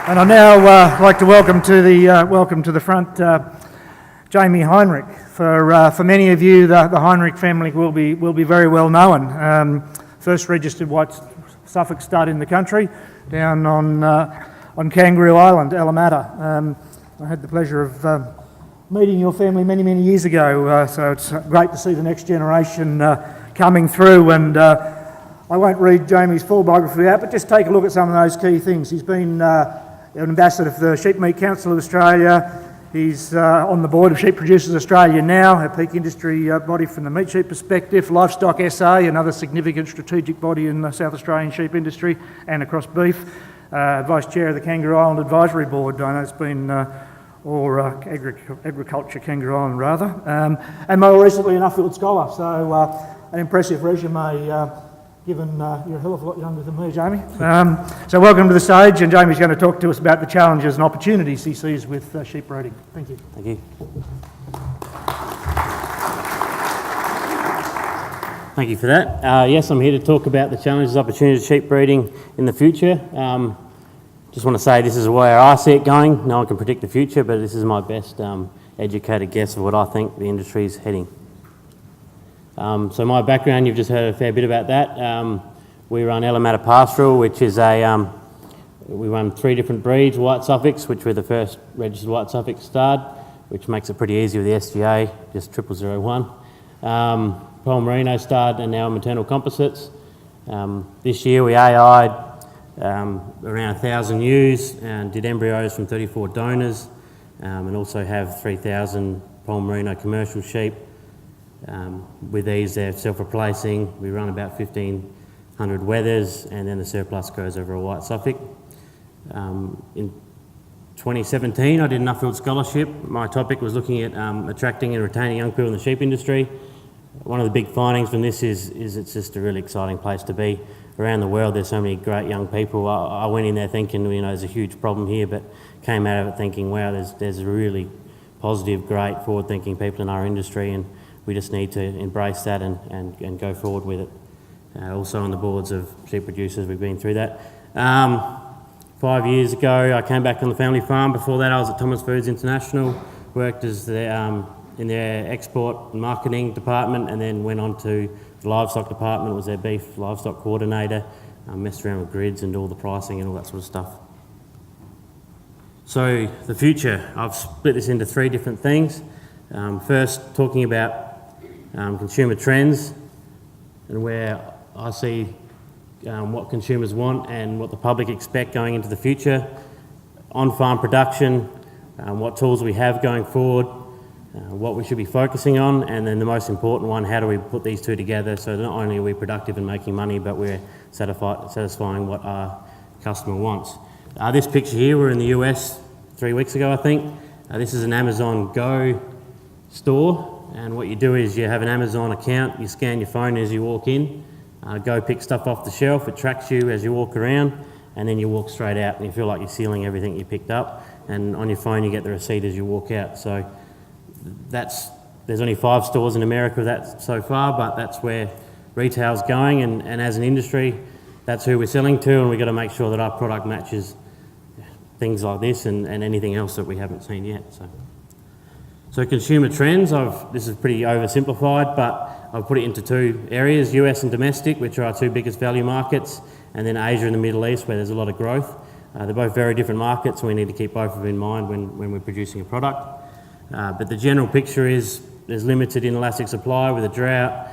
And I now like to welcome to the front Jamie Heinrich. For many of you, the Heinrich family will be very well known. First registered White Suffolk stud in the country, down on Kangaroo Island, Matta. I had the pleasure of meeting your family many years ago, so it's great to see the next generation coming through. And I won't read Jamie's full biography out, but just take a look at some of those key things. He's been an ambassador for the Sheep Meat Council of Australia. He's on the board of Sheep Producers Australia now, a peak industry body from the meat sheep perspective. Livestock SA, another significant strategic body in the South Australian sheep industry and across beef. Vice Chair of the Kangaroo Island Advisory Board. I know it's been agriculture Kangaroo Island rather. And more recently an Untitled Scholar, so an impressive resume given you're a hell of a lot younger than me, Jamie. So welcome to the stage, and Jamie's going to talk to us about the challenges and opportunities he sees with sheep breeding. Thank you. Thank you. Thank you for that. Yes, I'm here to talk about the challenges and opportunities of sheep breeding in the future. Just want to say this is where I see it going. No one can predict the future, but this is my best educated guess of what I think the industry is heading. So my background, you've just heard a fair bit about that. We run Matta Pastoral, which is we run 3 different breeds, White Suffolks, which we're the first registered White Suffolk stud, which makes it pretty easy with the SGA, just 0001. Poll Merino stud, and now Maternal Composites. This year we AI'd around 1,000 ewes and did embryos from 34 donors, and also have 3,000 Poll Merino commercial sheep. With these, they're self-replacing. We run about 1,500 wethers, and then the surplus goes over a White Suffolk. In 2017, I did an Untitled Scholarship. My topic was looking at attracting and retaining young people in the sheep industry. One of the big findings from this is it's just a really exciting place to be. Around the world, there's so many great young people. I went in there thinking, there's a huge problem here, but came out of it thinking, wow, there's really positive, great, forward-thinking people in our industry, and we just need to embrace that and go forward with it. Also on the boards of sheep producers, we've been through that. 5 years ago, I came back on the family farm. Before that, I was at Thomas Foods International, worked as in their export and marketing department, and then went on to the livestock department, was their beef livestock coordinator, messed around with grids and all the pricing and all that sort of stuff. So the future, I've split this into 3 different things. First, talking about consumer trends and where I see what consumers want and what the public expect going into the future. On-farm production, what tools we have going forward, what we should be focusing on, and then the most important one, how do we put these 2 together so not only are we productive and making money, but we're satisfying what our customer wants. This picture here, we're in the US 3 weeks ago, I think. This is an Amazon Go store, and what you do is you have an Amazon account, you scan your phone as you walk in, go pick stuff off the shelf, it tracks you as you walk around, and then you walk straight out and you feel like you're sealing everything you picked up, and on your phone you get the receipt as you walk out. So there's only 5 stores in America of that so far, but that's where retail's going, and as an industry, that's who we're selling to, and we've got to make sure that our product matches things like this and anything else that we haven't seen yet. So consumer trends, this is pretty oversimplified, but I've put it into 2 areas, US and domestic, which are our 2 biggest value markets, and then Asia and the Middle East, where there's a lot of growth. They're both very different markets, and we need to keep both of them in mind when we're producing a product. But the general picture is there's limited inelastic supply with a drought,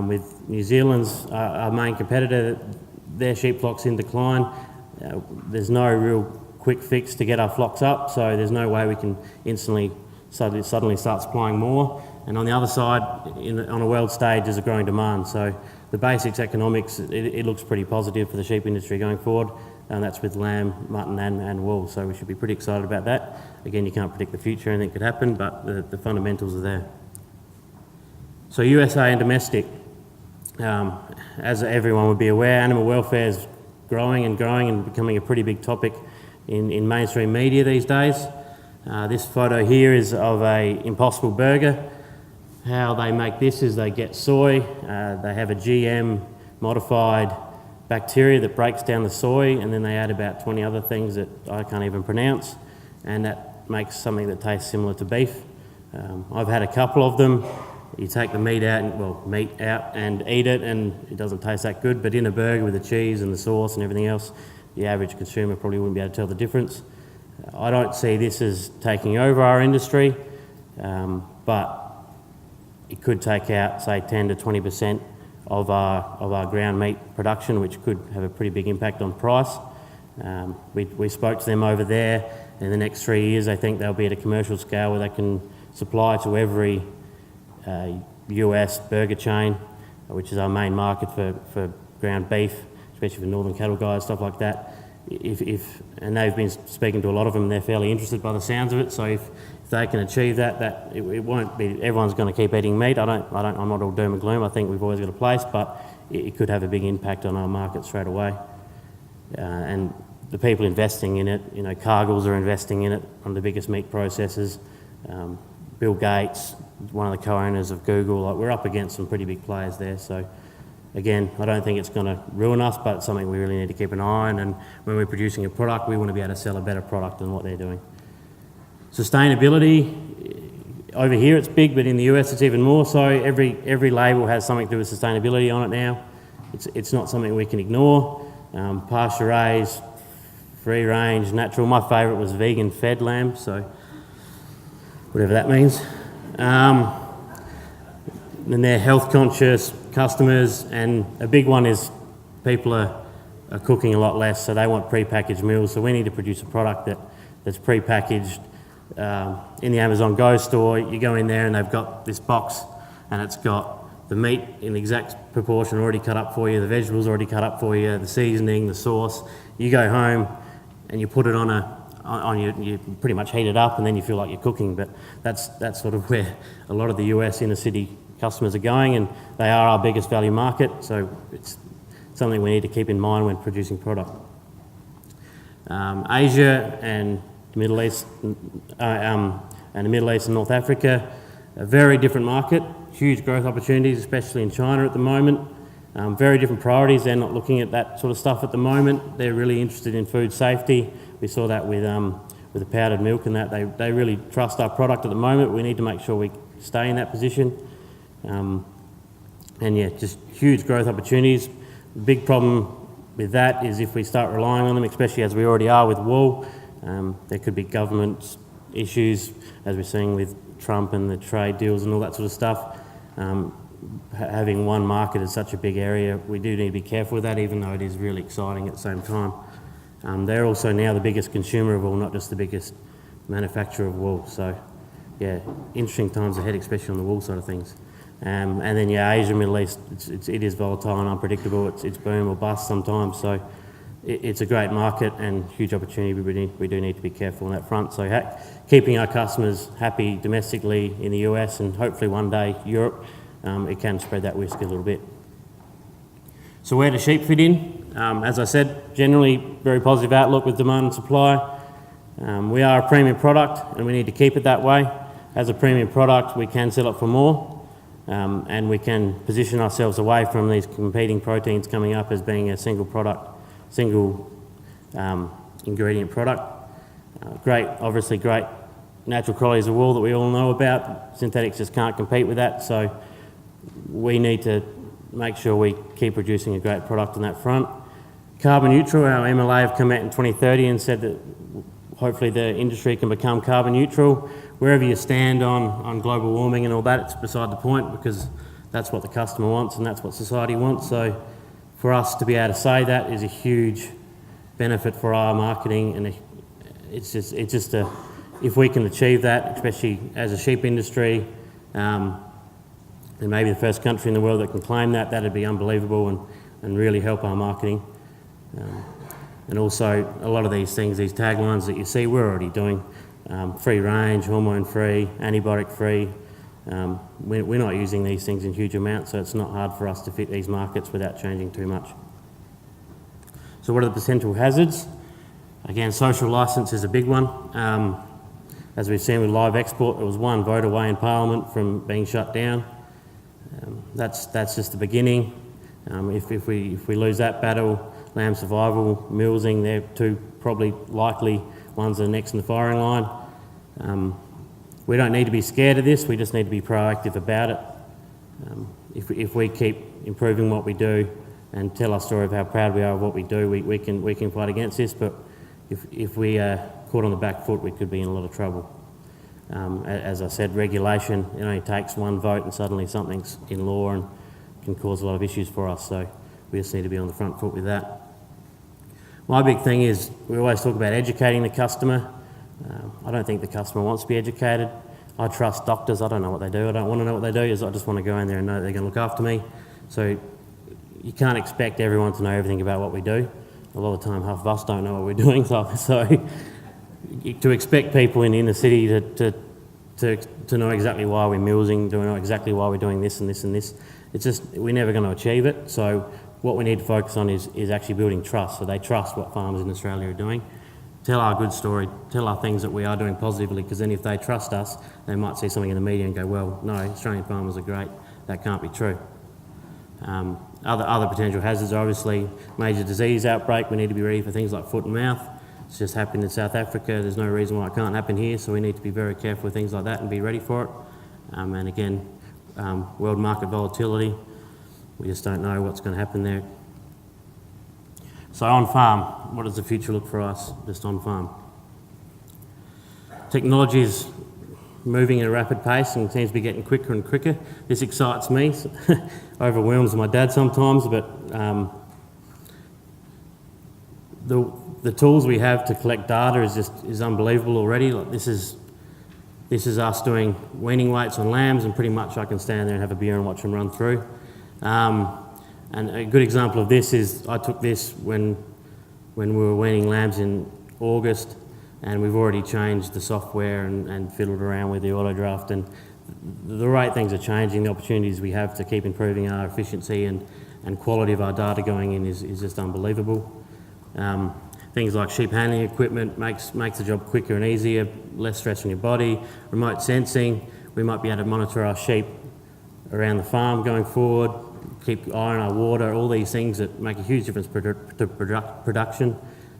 with New Zealand's our main competitor, their sheep flock's in decline. There's no real quick fix to get our flocks up, so there's no way we can instantly suddenly start supplying more. And on the other side, on a world stage, there's a growing demand. So the basics economics, it looks pretty positive for the sheep industry going forward, and that's with lamb, mutton and wool. So we should be pretty excited about that. Again, you can't predict the future, anything could happen, but the fundamentals are there. So USA and domestic, as everyone would be aware, animal welfare is growing and becoming a pretty big topic in mainstream media these days. This photo here is of a Impossible burger. How they make this is they get soy, they have a GM modified bacteria that breaks down the soy, and then they add about 20 other things that I can't even pronounce, and that makes something that tastes similar to beef. I've had a couple of them. You take the meat out, and eat it, and it doesn't taste that good, but in a burger with the cheese and the sauce and everything else, the average consumer probably wouldn't be able to tell the difference. I don't see this as taking over our industry, but it could take out, say, 10 to 20% of our ground meat production, which could have a pretty big impact on price. We spoke to them over there. In the next 3 years, they think they'll be at a commercial scale where they can supply to every US burger chain, which is our main market for ground beef, especially for northern cattle guys, stuff like that. And they've been speaking to a lot of them, and they're fairly interested by the sounds of it. So if they can achieve that it won't be everyone's going to keep eating meat. I'm not all doom and gloom. I think we've always got a place, but it could have a big impact on our market straight away. And the people investing in it, Cargill's are investing in it, one of the biggest meat processors. Bill Gates, one of the co-owners of Google. We're up against some pretty big players there. So again, I don't think it's going to ruin us, but it's something we really need to keep an eye on. And when we're producing a product, we want to be able to sell a better product than what they're doing. Sustainability, over here it's big, but in the US it's even more so. Every label has something to do with sustainability on it now. It's not something we can ignore. Pasture raised, free range, natural. My favourite was vegan fed lamb, so whatever that means. Then they're health conscious customers, and a big one is people are cooking a lot less, so they want pre-packaged meals. So we need to produce a product that's pre-packaged. In the Amazon Go store, you go in there and they've got this box, and it's got the meat in the exact proportion already cut up for you, the vegetables already cut up for you, the seasoning, the sauce. You go home and you put it you pretty much heat it up, and then you feel like you're cooking. But that's sort of where a lot of the US inner city customers are going, and they are our biggest value market. So it's something we need to keep in mind when producing product. Asia and the Middle East, and North Africa, a very different market, huge growth opportunities, especially in China at the moment. Very different priorities. They're not looking at that sort of stuff at the moment. They're really interested in food safety. We saw that with the powdered milk and that. They really trust our product at the moment. We need to make sure we stay in that position. And yeah, just huge growth opportunities. The big problem with that is if we start relying on them, especially as we already are with wool, there could be government issues, as we're seeing with Trump and the trade deals and all that sort of stuff. Having one market is such a big area, we do need to be careful with that, even though it is really exciting at the same time. They're also now the biggest consumer of wool, not just the biggest manufacturer of wool. So yeah, interesting times ahead, especially on the wool side of things. And then yeah, Asia, Middle East, it is volatile and unpredictable. It's boom or bust sometimes. So it's a great market and huge opportunity. We do need to be careful on that front. So keeping our customers happy domestically in the US and hopefully one day Europe, it can spread that risk a little bit. So where do sheep fit in? As I said, generally very positive outlook with demand and supply. We are a premium product and we need to keep it that way. As a premium product, we can sell it for more. And we can position ourselves away from these competing proteins coming up as being a single ingredient product. Obviously great natural qualities of wool that we all know about. Synthetics just can't compete with that, so we need to make sure we keep producing a great product on that front. Carbon neutral, our MLA have come out in 2030 and said that hopefully the industry can become carbon neutral. Wherever you stand on global warming and all that, it's beside the point, because that's what the customer wants and that's what society wants. So for us to be able to say that is a huge benefit for our marketing, and if we can achieve that, especially as a sheep industry, and maybe the first country in the world that can claim that, that'd be unbelievable and really help our marketing. And also a lot of these things, these taglines that you see, we're already doing. Free range, hormone free, antibiotic free. We're not using these things in huge amounts, so it's not hard for us to fit these markets without changing too much. So what are the potential hazards? Again, social licence is a big one. As we've seen with live export, it was one vote away in Parliament from being shut down. That's just the beginning. If we lose that battle, lamb survival, milsing, they're two probably likely ones that are next in the firing line. We don't need to be scared of this, we just need to be proactive about it. If we keep improving what we do and tell our story of how proud we are of what we do, we can fight against this, but if we are caught on the back foot, we could be in a lot of trouble. As I said, regulation, it only takes one vote and suddenly something's in law and can cause a lot of issues for us, so we just need to be on the front foot with that. My big thing is, we always talk about educating the customer. I don't think the customer wants to be educated. I trust doctors, I don't know what they do, I don't want to know what they do, I just want to go in there and know that they're going to look after me. So you can't expect everyone to know everything about what we do. A lot of the time half of us don't know what we're doing, so to expect people in the inner city to know exactly why we're milsing, to know exactly why we're doing this and this and this, it's just, we're never going to achieve it. So what we need to focus on is actually building trust, so they trust what farmers in Australia are doing. Tell our good story, tell our things that we are doing positively, because then if they trust us, they might see something in the media and go, well, no, Australian farmers are great, that can't be true. Other potential hazards are obviously major disease outbreak. We need to be ready for things like foot and mouth. It's just happened in South Africa, there's no reason why it can't happen here, so we need to be very careful with things like that and be ready for it. And again, world market volatility, we just don't know what's going to happen there. So on farm, what does the future look for us just on farm? Technology is moving at a rapid pace and seems to be getting quicker and quicker. This excites me, overwhelms my dad sometimes, but the tools we have to collect data is unbelievable already. Like this is us doing weaning weights on lambs, and pretty much I can stand there and have a beer and watch them run through. And a good example of this is I took this when we were weaning lambs in August, and we've already changed the software and fiddled around with the auto draft, and the right things are changing. The opportunities we have to keep improving our efficiency and quality of our data going in is just unbelievable. Things like sheep handling equipment makes the job quicker and easier, less stress on your body. Remote sensing, we might be able to monitor our sheep around the farm going forward, keep an eye on our water, all these things that make a huge difference to production.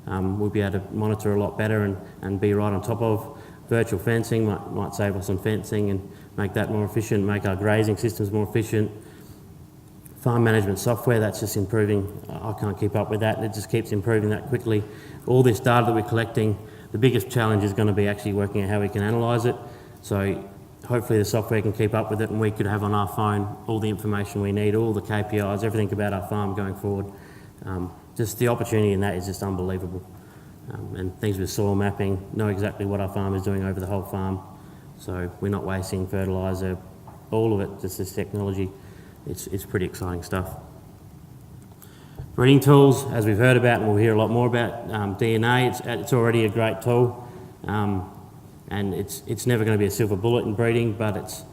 We'll be able to monitor a lot better and be right on top of. Virtual fencing might save us on fencing and make that more efficient, make our grazing systems more efficient. Farm management software, that's just improving. I can't keep up with that, it just keeps improving that quickly. All this data that we're collecting, the biggest challenge is going to be actually working out how we can analyse it. So hopefully the software can keep up with it, and we could have on our phone all the information we need, all the KPIs, everything about our farm going forward. Just the opportunity in that is just unbelievable. And things with soil mapping, know exactly what our farm is doing over the whole farm. So we're not wasting fertiliser, all of it, just this technology. It's pretty exciting stuff. Breeding tools, as we've heard about and we'll hear a lot more about, DNA, it's already a great tool. And it's never going to be a silver bullet in breeding, but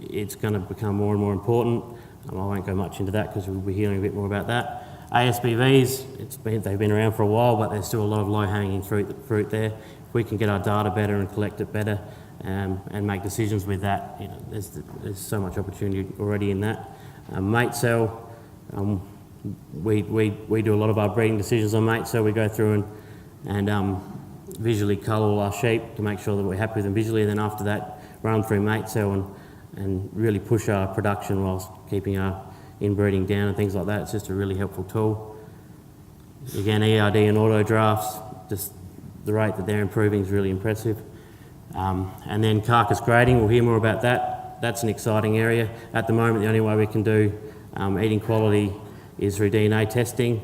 it's going to become more and more important. I won't go much into that because we'll be hearing a bit more about that. ASBVs, they've been around for a while, but there's still a lot of low-hanging fruit there. If we can get our data better and collect it better and make decisions with that, you know, there's so much opportunity already in that. Mate cell, we do a lot of our breeding decisions on mate cell. We go through and visually cull all our sheep to make sure that we're happy with them visually, and then after that run through mate cell and really push our production whilst keeping our inbreeding down and things like that. It's just a really helpful tool. Again, ERD and auto drafts, just the rate that they're improving is really impressive. And then carcass grading, we'll hear more about that. That's an exciting area. At the moment, the only way we can do eating quality is through DNA testing.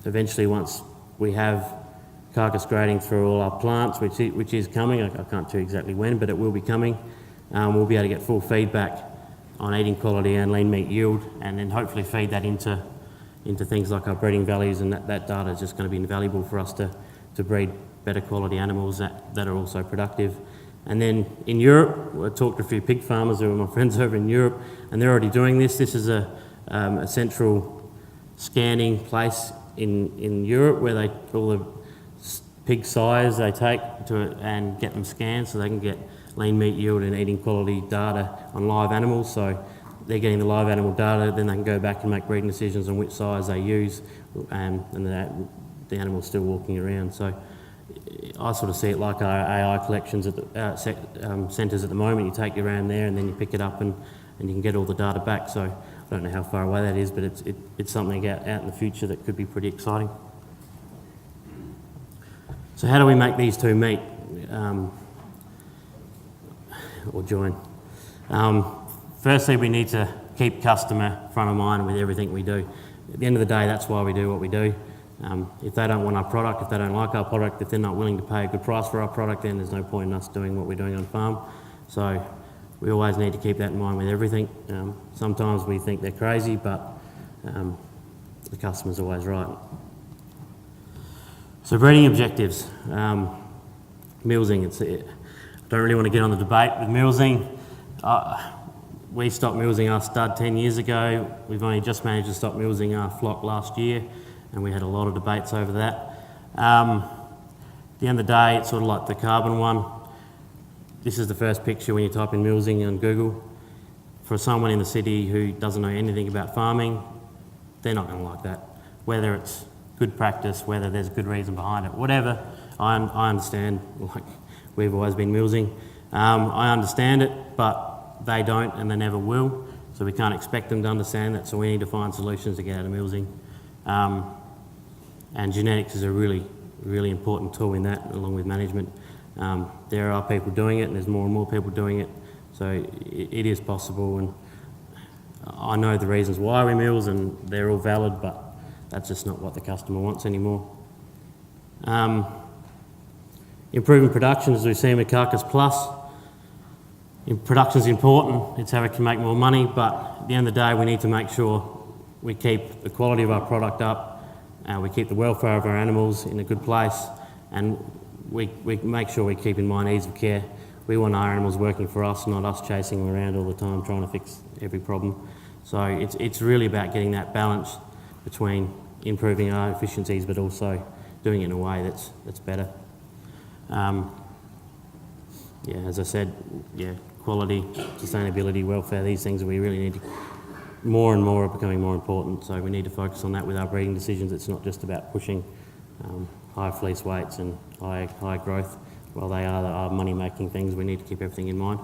Eventually, once we have carcass grading through all our plants, which is coming, I can't tell you exactly when, but it will be coming, we'll be able to get full feedback on eating quality and lean meat yield, and then hopefully feed that into things like our breeding values, and that data is just going to be invaluable for us to breed better quality animals that are also productive. And then in Europe, I talked to a few pig farmers who are my friends over in Europe, and they're already doing this. This is a central scanning place in Europe where all the pig sires they take and get them scanned so they can get lean meat yield and eating quality data on live animals. So they're getting the live animal data, then they can go back and make breeding decisions on which size they use, and the animal's still walking around. So I sort of see it like our AI collections at the centres at the moment. You take your ram there and then you pick it up and you can get all the data back. So I don't know how far away that is, but it's something out in the future that could be pretty exciting. So how do we make these two meet or join? Firstly, we need to keep customer front of mind with everything we do. At the end of the day, that's why we do what we do. If they don't want our product, if they don't like our product, if they're not willing to pay a good price for our product, then there's no point in us doing what we're doing on farm. So we always need to keep that in mind with everything. Sometimes we think they're crazy, but the customer's always right. So breeding objectives. Milsing, I don't really want to get on the debate with milsing. We stopped milsing our stud 10 years ago. We've only just managed to stop milsing our flock last year, and we had a lot of debates over that. At the end of the day, it's sort of like the carbon one. This is the first picture when you type in milsing on Google. For someone in the city who doesn't know anything about farming, they're not going to like that. Whether it's good practice, whether there's a good reason behind it, whatever, I understand. Like, we've always been milsing. I understand it, but they don't and they never will. So we can't expect them to understand that, so we need to find solutions to get out of milsing. And genetics is a really, really important tool in that, along with management. There are people doing it, and there's more and more people doing it, so it is possible. And I know the reasons why we mills, and they're all valid, but that's just not what the customer wants anymore. Improving production, as we've seen with Carcass Plus. Production is important, it's how we can make more money, but at the end of the day we need to make sure we keep the quality of our product up, we keep the welfare of our animals in a good place, and we make sure we keep in mind ease of care. We want our animals working for us, not us chasing them around all the time trying to fix every problem. So it's really about getting that balance between improving our efficiencies but also doing it in a way that's better. As I said, quality, sustainability, welfare, these things that we really need to, more and more are becoming more important, so we need to focus on that with our breeding decisions. It's not just about pushing high fleece weights and high growth. While they are our money-making things, we need to keep everything in mind.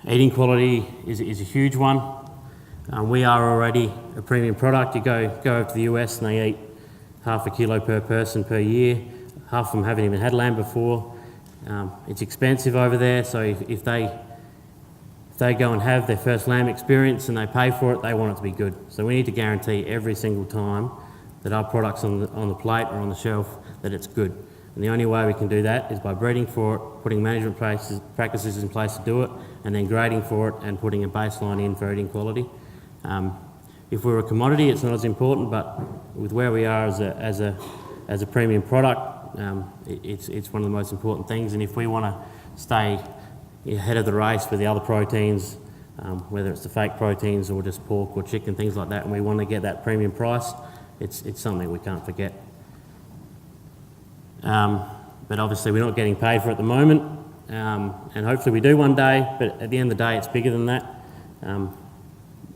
Eating quality is a huge one. We are already a premium product. You go over to the US and they eat 0.5 kilo per person per year. Half of them haven't even had lamb before. It's expensive over there, so if they go and have their first lamb experience and they pay for it, they want it to be good. So we need to guarantee every single time that our product's on the plate or on the shelf that it's good. And the only way we can do that is by breeding for it, putting management practices in place to do it, and then grading for it and putting a baseline in for eating quality. If we're a commodity, it's not as important, but with where we are as a premium product, it's one of the most important things. And if we want to stay ahead of the race with the other proteins, whether it's the fake proteins or just pork or chicken, things like that, and we want to get that premium price, it's something we can't forget. But obviously we're not getting paid for it at the moment, and hopefully we do one day, but at the end of the day it's bigger than that.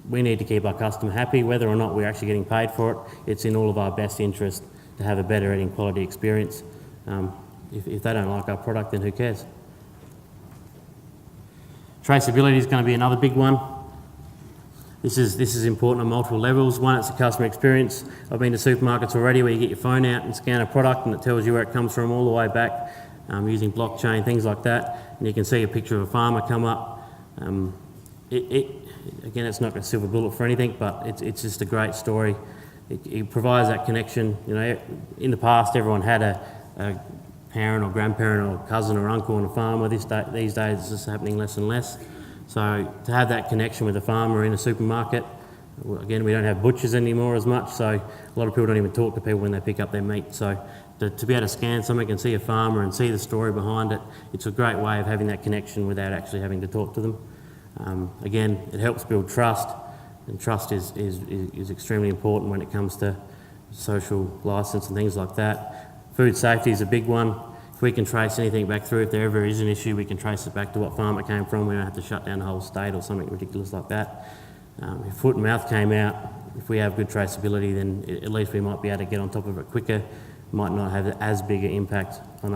We need to keep our customer happy. Whether or not we're actually getting paid for it, it's in all of our best interest to have a better eating quality experience. If they don't like our product, then who cares? Traceability is going to be another big one. This is important on multiple levels. One, it's the customer experience. I've been to supermarkets already where you get your phone out and scan a product and it tells you where it comes from all the way back, using blockchain, things like that. And you can see a picture of a farmer come up. Again, it's not a silver bullet for anything, but it's just a great story. It provides that connection. You know, in the past, everyone had a parent or grandparent or cousin or uncle on a farm. Where these days it's just happening less and less. So to have that connection with a farmer in a supermarket, again, we don't have butchers anymore as much, so a lot of people don't even talk to people when they pick up their meat. So to be able to scan something and see a farmer and see the story behind it, it's a great way of having that connection without actually having to talk to them. Again, it helps build trust, and trust is extremely important when it comes to social licence and things like that. Food safety is a big one. If we can trace anything back through, if there ever is an issue, we can trace it back to what farm it came from. We don't have to shut down the whole state or something ridiculous like that. If foot and mouth came out, if we have good traceability, then at least we might be able to get on top of it quicker. Might not have as big an impact on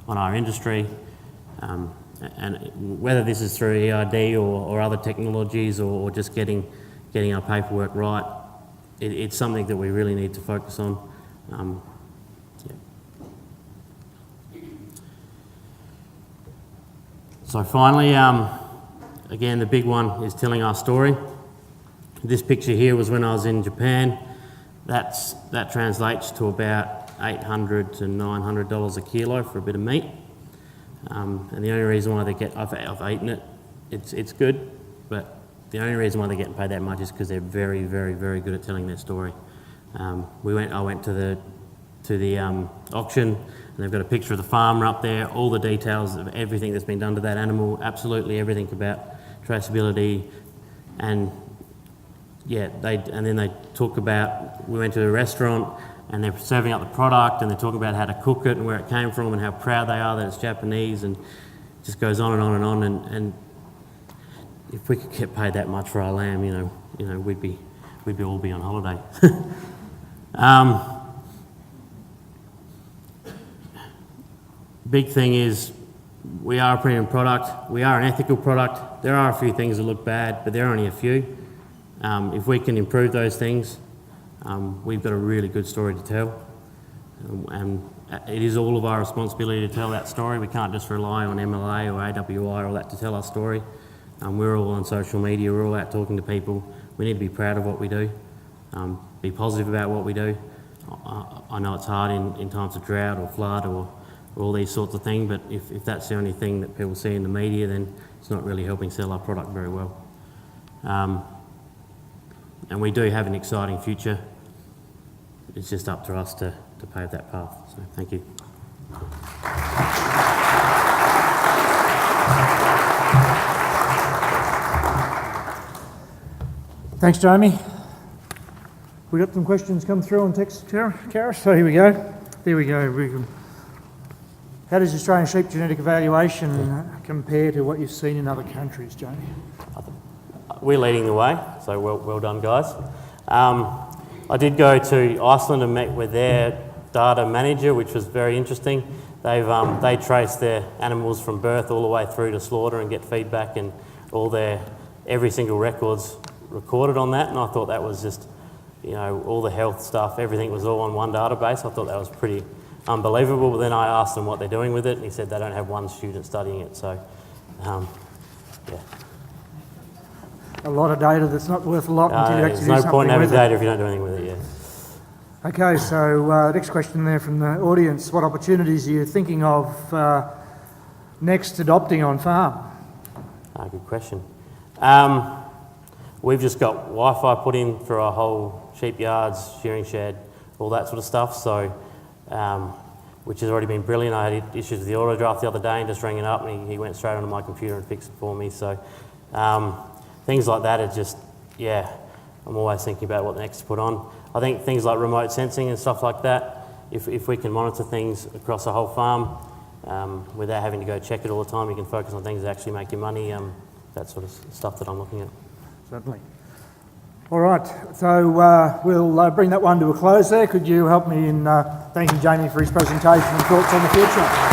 our industry. And whether this is through EID or other technologies or just getting our paperwork right, it's something that we really need to focus on. So finally, again, the big one is telling our story. This picture here was when I was in Japan. That translates to about $800 to $900 a kilo for a bit of meat. And the only reason why I've eaten it, it's good, but the only reason why they're getting paid that much is because they're very, very, very good at telling their story. I went to the auction, and they've got a picture of the farmer up there, all the details of everything that's been done to that animal, absolutely everything about traceability, and yeah, then they talk about, we went to a restaurant and they're serving up the product and they're talking about how to cook it and where it came from and how proud they are that it's Japanese, and it just goes on and on and on. And if we could get paid that much for our lamb, we'd all be on holiday. Big thing is we are a premium product. We are an ethical product. There are a few things that look bad, but there are only a few. If we can improve those things, we've got a really good story to tell. And it is all of our responsibility to tell that story. We can't just rely on MLA or AWI or all that to tell our story. We're all on social media. We're all out talking to people. We need to be proud of what we do, be positive about what we do. I know it's hard in times of drought or flood or all these sorts of things, but if that's the only thing that people see in the media, then it's not really helping sell our product very well. And we do have an exciting future. It's just up to us to pave that path. So thank you. Thanks, Jamie. We got some questions come through on text, Kara. So here we go. There we go. How does Australian sheep genetic evaluation compare to what you've seen in other countries, Jamie? We're leading the way, so well done, guys. I did go to Iceland and met with their data manager, which was very interesting. They trace their animals from birth all the way through to slaughter and get feedback, and every single record's recorded on that. And I thought that was just, all the health stuff, everything was all on one database. I thought that was pretty unbelievable. But then I asked them what they're doing with it, and he said they don't have one student studying it. So, yeah. A lot of data that's not worth a lot until you actually do something with it. There's no point in having data if you don't do anything with it, yeah. Okay, so next question there from the audience. What opportunities are you thinking of next adopting on farm? Good question. We've just got Wi-Fi put in for our whole sheep yards, shearing shed, all that sort of stuff, so which has already been brilliant. I had issues with the auto draft the other day and just rang it up and he went straight onto my computer and fixed it for me. So things like that are just, I'm always thinking about what next to put on. I think things like remote sensing and stuff like that, if we can monitor things across the whole farm without having to go check it all the time, you can focus on things that actually make you money, that sort of stuff that I'm looking at. Certainly. All right, so we'll bring that one to a close there. Could you help me in thanking Jamie for his presentation and thoughts on the future?